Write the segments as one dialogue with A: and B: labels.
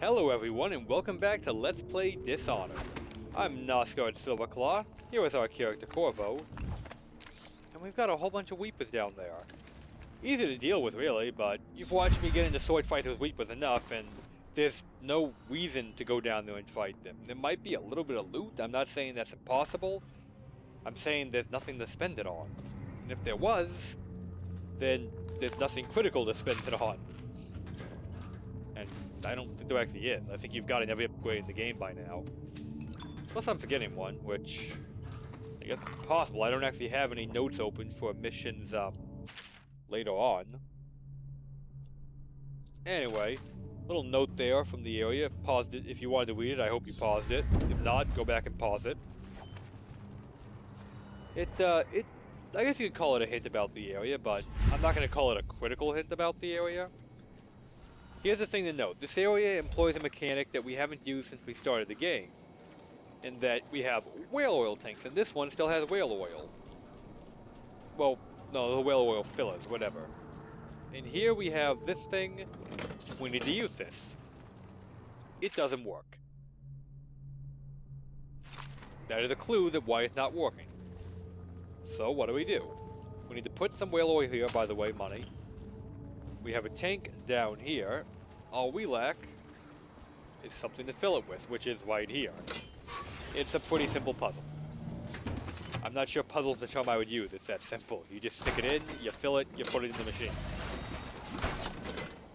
A: Hello everyone and welcome back to Let's Play Dishonored. I'm Nosgard Silverclaw, here is our character Corvo, and we've got a whole bunch of Weepers down there. Easy to deal with really, but you've watched me get into sword fights with Weepers enough and there's no reason to go down there and fight them. There might be a little bit of loot, I'm not saying that's impossible, I'm saying there's nothing to spend it on. And if there was, then there's nothing critical to spend it on. And I don't think there actually is. I think you've gotten every upgrade in the game by now. Unless I'm forgetting one, which I guess is possible. I don't actually have any notes open for missions later on. Anyway, little note there from the area. Paused it if you wanted to read it. I hope you paused it. If not, go back and pause it. I guess you could call it a hint about the area, but I'm not going to call it a critical hint about the area. Here's the thing to note, this area employs a mechanic that we haven't used since we started the game, in that we have whale oil tanks, and this one still has whale oil. Well, no, the whale oil fillers, whatever. And here we have this thing, we need to use this. It doesn't work. That is a clue that why it's not working. So what do? We need to put some whale oil here, by the way, money. We have a tank down here. All we lack is something to fill it with, which is right here. It's a pretty simple puzzle. I'm not sure puzzle's the term I would use, it's that simple. You just stick it in, you fill it, you put it in the machine.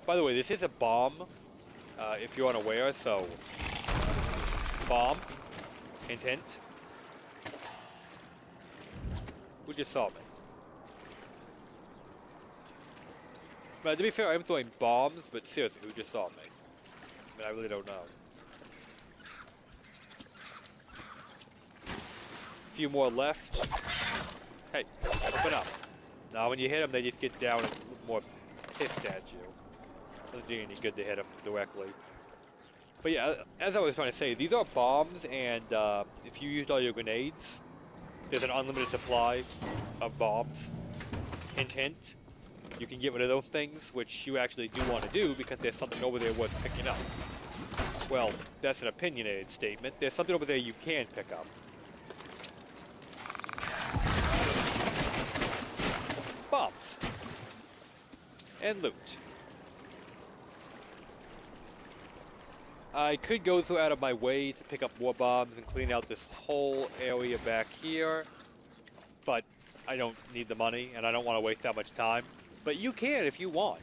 A: By the way, this is a bomb, if you're unaware, so... Bomb. Hint hint. Who just saw me? But to be fair, I'm throwing bombs, but seriously, who just saw me? I mean, I really don't know. A few more left. Hey, open up. Now when you hit them, they just get down and look more pissed at you. Doesn't do any good to hit them directly. But yeah, as I was trying to say, these are bombs, and if you used all your grenades, there's an unlimited supply of bombs. Hint hint. You can get rid of those things, which you actually do want to do because there's something over there worth picking up. Well, that's an opinionated statement. There's something over there you can pick up. Bombs. And loot. I could go out of my way to pick up more bombs and clean out this whole area back here, but I don't need the money and I don't want to waste that much time. But you can if you want.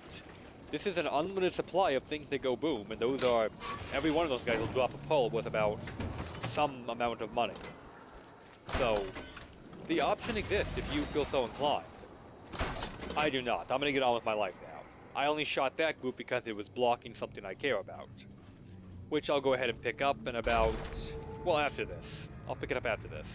A: This is an unlimited supply of things that go boom, and those are... Every one of those guys will drop a pearl with about some amount of money. So, the option exists if you feel so inclined. I do not. I'm gonna get on with my life now. I only shot that group because it was blocking something I care about. Which I'll go ahead and pick up in about... Well, after this. I'll pick it up after this.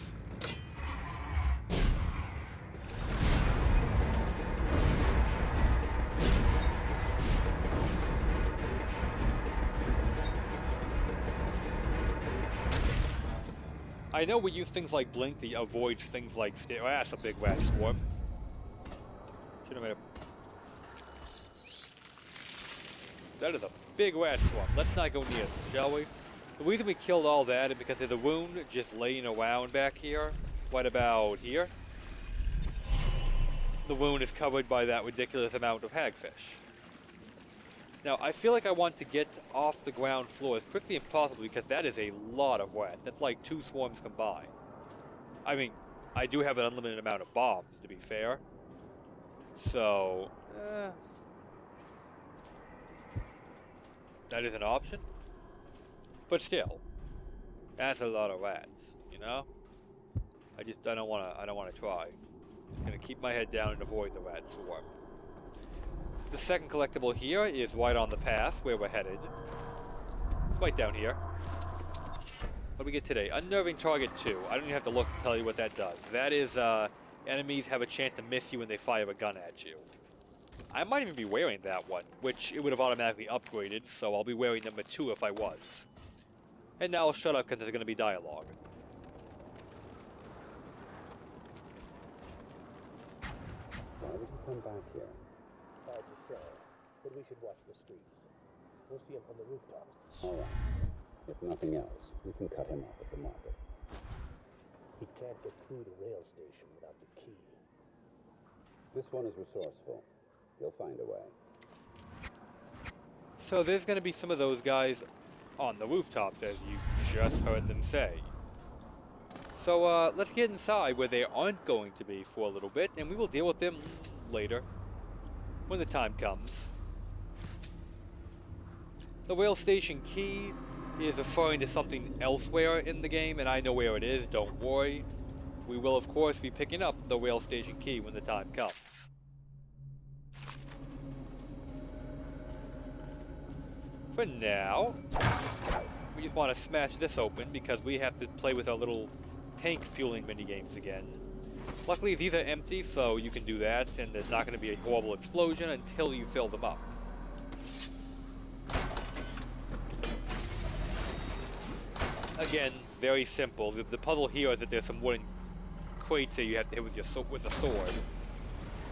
A: I know we use things like Blink that avoids things like... Oh, that's a big rat swarm. Should have made a... That is a big rat swarm. Let's not go near it, shall we? The reason we killed all that is because there's a wound just laying around back here. What about here? The wound is covered by that ridiculous amount of hagfish. Now, I feel like I want to get off the ground floor as quickly as possible because that is a lot of rat. That's like 2 swarms combined. I mean, I do have an unlimited amount of bombs, to be fair. So, that is an option. But still, that's a lot of rats, you know? I don't wanna try. I'm just gonna keep my head down and avoid the rat swarm. The second collectible here is right on the path where we're headed. Right down here. What do we get today? Unnerving Target 2. I don't even have to look to tell you what that does. That is, enemies have a chance to miss you when they fire a gun at you. I might even be wearing that one, which it would have automatically upgraded, so I'll be wearing number 2 if I was. And now I'll shut up because there's going to be dialogue.
B: Why would you come back here? Hard to say, but we should watch the streets. We'll see him from the rooftops.
C: All right. If nothing else, we can cut him off at the market.
B: He can't get through the rail station without the key.
C: This one is resourceful. He'll find a way.
A: So there's going to be some of those guys on the rooftops, as you just heard them say. So let's get inside where they aren't going to be for a little bit, and we will deal with them later, when the time comes. The rail station key is referring to something elsewhere in the game, and I know where it is, don't worry. We will, of course, be picking up the rail station key when the time comes. For now, we just want to smash this open because we have to play with our little tank fueling minigames again. Luckily, these are empty, so you can do that, and there's not going to be a horrible explosion until you fill them up. Again, very simple. The puzzle here is that there's some wooden crates that you have to hit with a sword.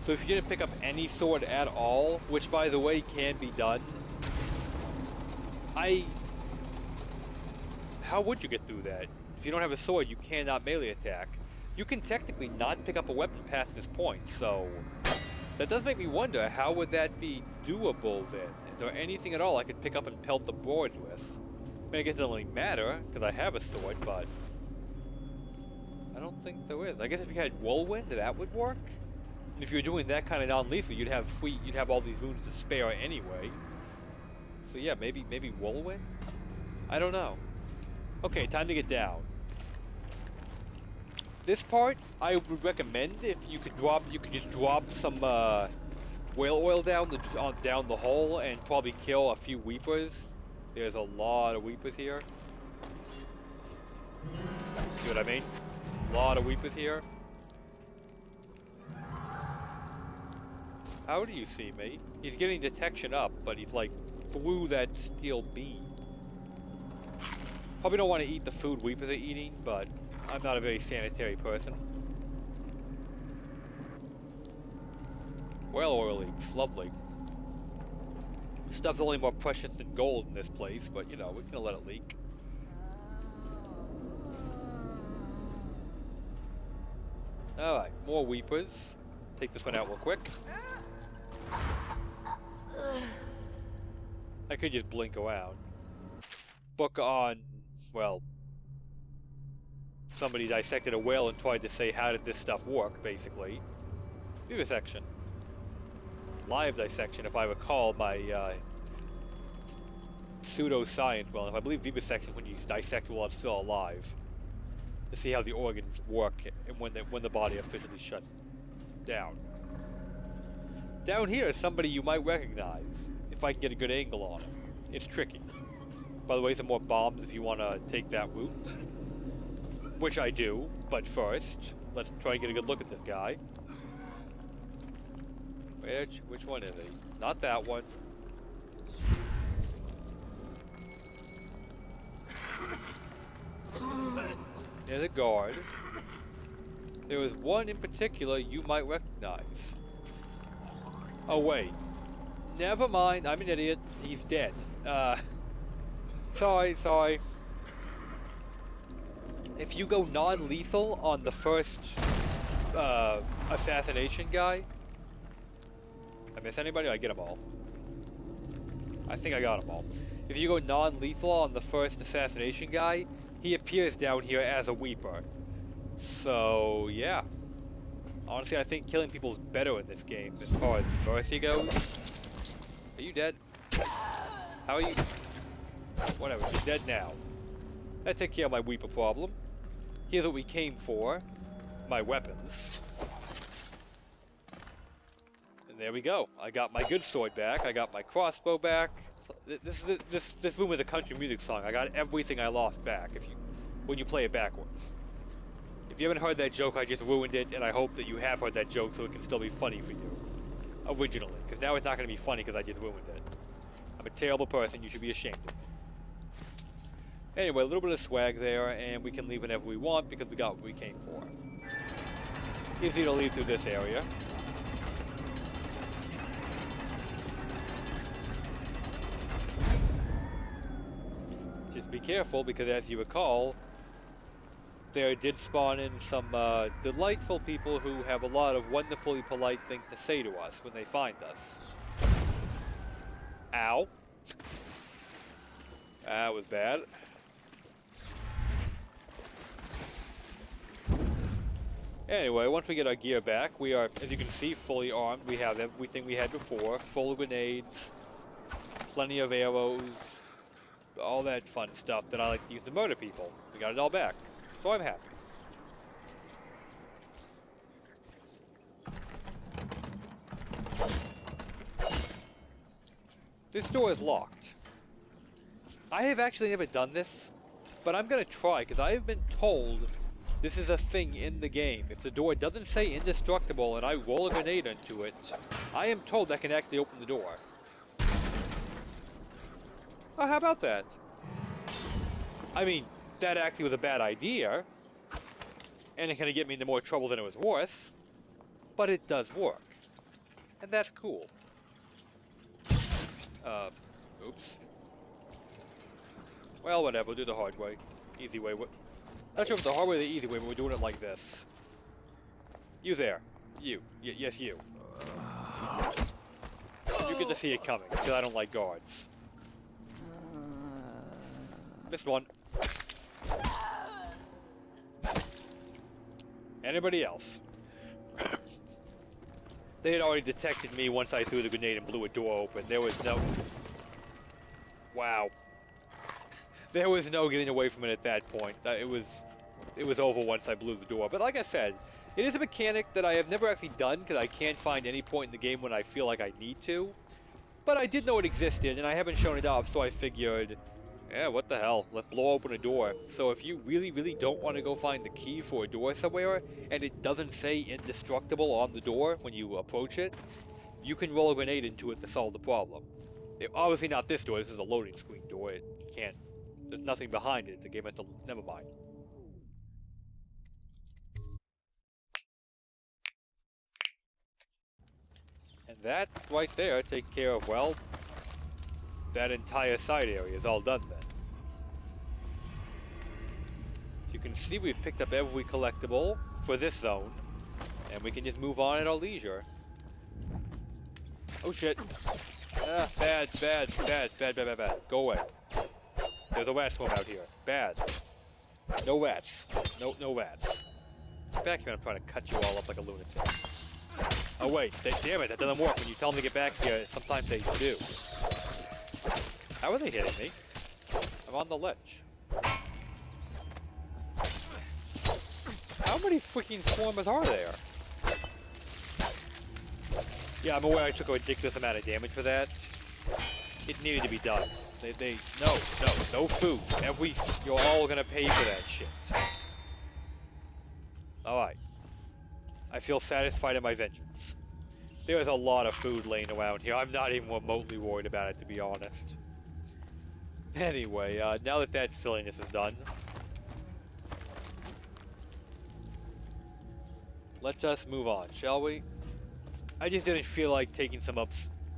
A: So if you didn't pick up any sword at all, which by the way can be done, how would you get through that? If you don't have a sword, you cannot melee attack. You can technically not pick up a weapon past this point, so that does make me wonder, how would that be doable then? Is there anything at all I could pick up and pelt the board with? I mean, I guess it doesn't really matter, because I have a sword, but I don't think there is. I guess if you had whirlwind, that would work. And if you're doing that kind of non-lethal, you'd have all these wounds to spare anyway. So yeah, maybe whirlwind? I don't know. Okay, time to get down. This part, I would recommend if you could just drop some whale oil down the hole and probably kill a few weepers. There's a lot of weepers here. See what I mean? A lot of weepers here. How do you see me? He's getting detection up, but he's like through that steel beam. Probably don't want to eat the food weepers are eating, but I'm not a very sanitary person. Whale oil leaks, lovely. Stuff's only more precious than gold in this place, but you know, we're gonna let it leak. Alright, more weepers. Take this one out real quick. I could just blink around. Book on, well, somebody dissected a whale and tried to say, how did this stuff work, basically. Vivisection. Live dissection, if I recall my pseudo-science well, if I believe vivisection when you dissect while it's still alive. To see how the organs work and when the body officially shuts down. Down here is somebody you might recognize, if I can get a good angle on him. It's tricky. By the way, some more bombs if you want to take that route. Which I do, but first, let's try and get a good look at this guy. Which one is he? Not that one. There's a guard. There was one in particular you might recognize. Oh wait. Never mind, I'm an idiot. He's dead. Sorry. If you go non-lethal on the first assassination guy, I miss anybody? I get them all. I think I got them all. If you go non-lethal on the first assassination guy, he appears down here as a weeper. So yeah. Honestly, I think killing people is better in this game as far as mercy goes. Are you dead? How are you? Whatever, you're dead now. That takes care of my weeper problem. Here's what we came for. My weapons. And there we go. I got my good sword back. I got my crossbow back. This room is a country music song. I got everything I lost back when you play it backwards. If you haven't heard that joke, I just ruined it, and I hope that you have heard that joke so it can still be funny for you. Originally. Because now it's not going to be funny because I just ruined it. I'm a terrible person. You should be ashamed of me. Anyway, a little bit of swag there, and we can leave whenever we want because we got what we came for. Easy to leave through this area. just be careful, because as you recall, there did spawn in some delightful people who have a lot of wonderfully polite things to say to us when they find us. Ow. That was bad. Anyway, once we get our gear back, we are, as you can see, fully armed. We have everything we had before. Full of grenades, plenty of arrows, all that fun stuff that I like to use to murder people. We got it all back, so I'm happy. This door is locked. I have actually never done this, but I'm gonna try, because I have been told this is a thing in the game. If the door doesn't say indestructible and I roll a grenade into it, I am told that can actually open the door. Oh, how about that? I mean, that actually was a bad idea, and it can get me into more trouble than it was worth, but it does work. And that's cool. Oops. Well, whatever, we'll do the hard way. Easy way. Not sure if it's the hard way or the easy way, but we're doing it like this. You there. You. Yes, you. You get to see it coming, because I don't like guards. Missed one. Anybody else? They had already detected me once I threw the grenade and blew a door open. There was no... Wow. There was no getting away from it at that point. It was over once I blew the door. But like I said, it is a mechanic that I have never actually done because I can't find any point in the game when I feel like I need to. But I did know it existed and I haven't shown it off, so I figured, yeah, what the hell, let's blow open a door. So if you really, really don't want to go find the key for a door somewhere and it doesn't say indestructible on the door when you approach it, you can roll a grenade into it to solve the problem. Obviously not this door, this is a loading screen door, it can't, there's nothing behind it, the game has to, never mind. And that right there takes care of, well, that entire side area is all done then. As you can see, we've picked up every collectible for this zone, and we can just move on at our leisure. Oh shit. Ah, bad. Go away. There's a rat swarm out here. Bad. No rats. No rats. Back here, I'm trying to cut you all up like a lunatic. Oh wait, damn it, that doesn't work. When you tell them to get back here, sometimes they do. How are they hitting me? I'm on the ledge. How many freaking swarmers are there? Yeah, I'm aware I took a ridiculous amount of damage for that. It needed to be done. No food. You're all gonna pay for that shit. Alright. I feel satisfied in my vengeance. There's a lot of food laying around here. I'm not even remotely worried about it, to be honest. Anyway, now that that silliness is done, let us move on, shall we? I just didn't feel like taking some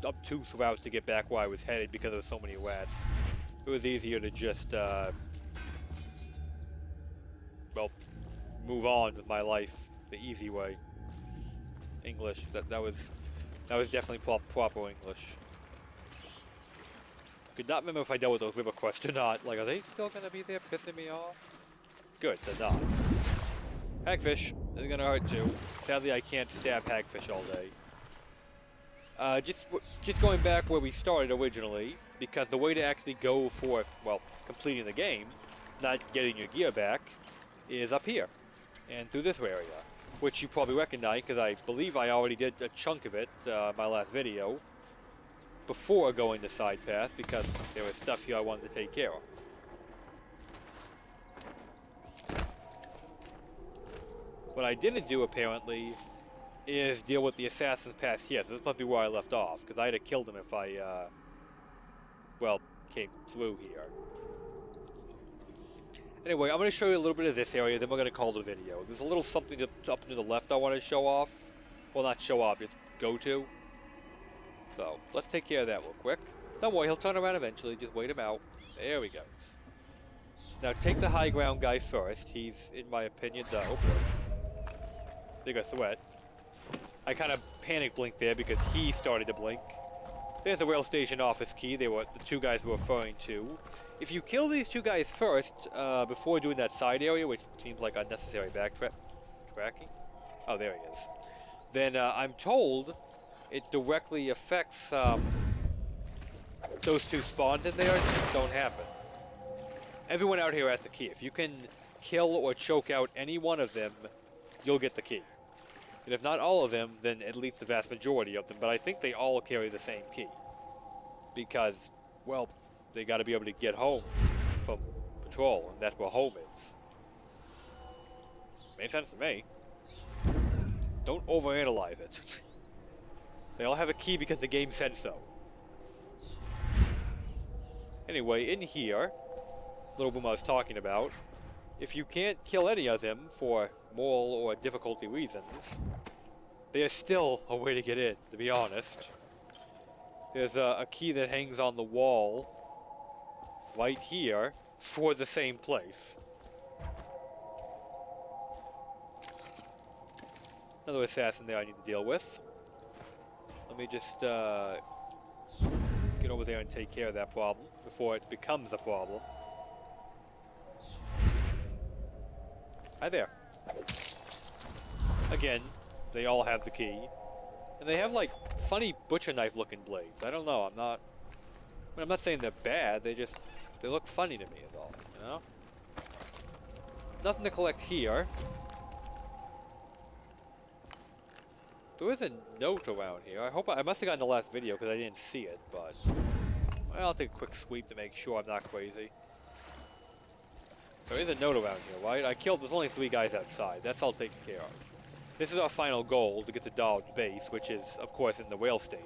A: obtuse routes to get back where I was headed because there were so many rats. It was easier to just, well, move on with my life the easy way. English, that was definitely proper English. Could not remember if I dealt with those river quests or not. Like, are they still gonna be there pissing me off? Good, they're not. Hagfish is gonna hurt too. Sadly, I can't stab hagfish all day. Just going back where we started originally, because the way to actually go for, well, completing the game, not getting your gear back, is up here, and through this area, which you probably recognize, because I believe I already did a chunk of it, my last video, before going to side path, because there was stuff here I wanted to take care of. What I didn't do, apparently, is deal with the Assassin's Pass here, so this must be where I left off, because I'd have killed him if I, well, came through here. Anyway, I'm going to show you a little bit of this area, then we're going to call it a video. There's a little something up to the left I want to show off. Well, not show off, just go to. So, let's take care of that real quick. Don't worry, he'll turn around eventually, just wait him out. There we go. Now take the high ground guy first. He's, in my opinion, the bigger threat. I kind of panic blinked there because he started to blink. There's the rail station office key. They were the two guys were referring to. If you kill these two guys first, before doing that side area, which seems like unnecessary tracking. Oh, there he is. Then I'm told it directly affects those two spawns in there don't happen. Everyone out here has the key. If you can kill or choke out any one of them, you'll get the key. And if not all of them, then at least the vast majority of them. But I think they all carry the same key. Because, well, they got to be able to get home from patrol, and that's where home is. Makes sense to me. Don't overanalyze it. They all have a key because the game said so. Anyway, in here, little room I was talking about, if you can't kill any of them for moral or difficulty reasons, there's still a way to get in, to be honest. There's a key that hangs on the wall right here for the same place. Another assassin there I need to deal with. Let me just get over there and take care of that problem before it becomes a problem. Hi there. Again, they all have the key. And they have like funny butcher knife looking blades. I don't know, I'm not saying they're bad, they look funny to me is all, you know? Nothing to collect here. There is a note around here. I must have gotten the last video because I didn't see it, but I'll take a quick sweep to make sure I'm not crazy. There is a note around here, right? There's only 3 guys outside. That's all taken care of. This is our final goal, to get to Dodge base, which is, of course, in the rail station.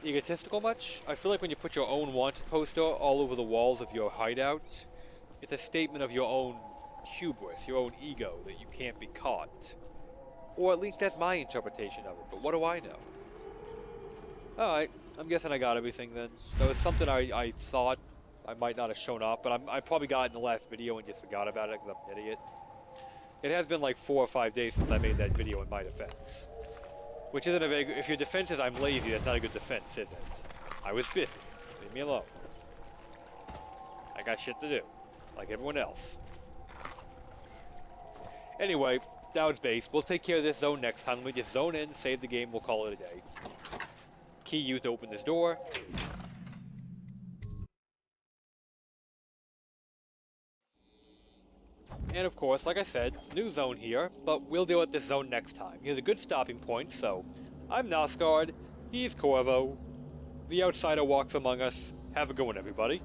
A: Egotistical much? I feel like when you put your own wanted poster all over the walls of your hideout, it's a statement of your own hubris, your own ego, that you can't be caught. Or at least that's my interpretation of it, but what do I know? Alright, I'm guessing I got everything then. There was something I thought I might not have shown up, but I probably got it in the last video and just forgot about it because I'm an idiot. It has been like 4 or 5 days since I made that video in my defense. Which isn't a very good, if your defense is I'm lazy, that's not a good defense, is it? I was busy. Leave me alone. I got shit to do. Like everyone else. Anyway, Dowd's base. We'll take care of this zone next time. Let me just zone in, save the game, we'll call it a day. Key used to open this door. And of course, like I said, new zone here, but we'll deal with this zone next time. Here's a good stopping point, so I'm Nosgard, he's Corvo, the outsider walks among us. Have a good one, everybody.